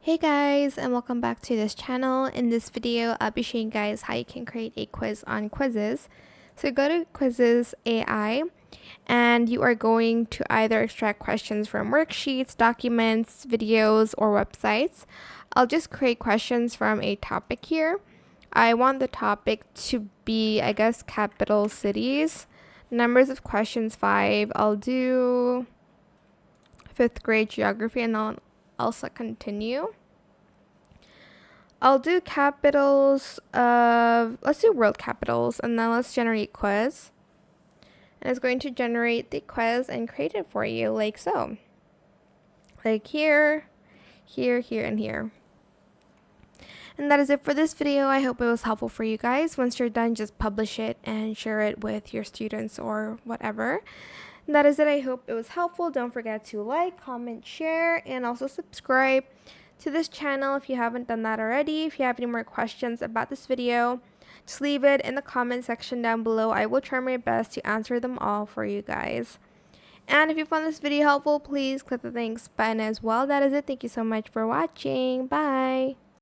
Hey guys, and welcome back to this channel. In this video, I'll be showing you guys how you can create a quiz on Quizizz. So go to Quizizz AI and you are going to either extract questions from worksheets, documents, videos, or websites. I'll just create questions from a topic here. I want the topic to be, I guess, capital cities. Numbers of questions 5. I'll do 5th grade geography and I'll also continue. I'll do capitals of, let's do world capitals, and then let's generate quiz. And it's going to generate the quiz and create it for you like so. Like here, here, here, and here. And that is it for this video. I hope it was helpful for you guys. Once you're done, just publish it and share it with your students or whatever. And that is it. I hope it was helpful. Don't forget to like, comment, share, and also subscribe to this channel if you haven't done that already. If you have any more questions about this video, just leave it in the comment section down below. I will try my best to answer them all for you guys. And if you found this video helpful, please click the thanks button as well. That is it. Thank you so much for watching. Bye.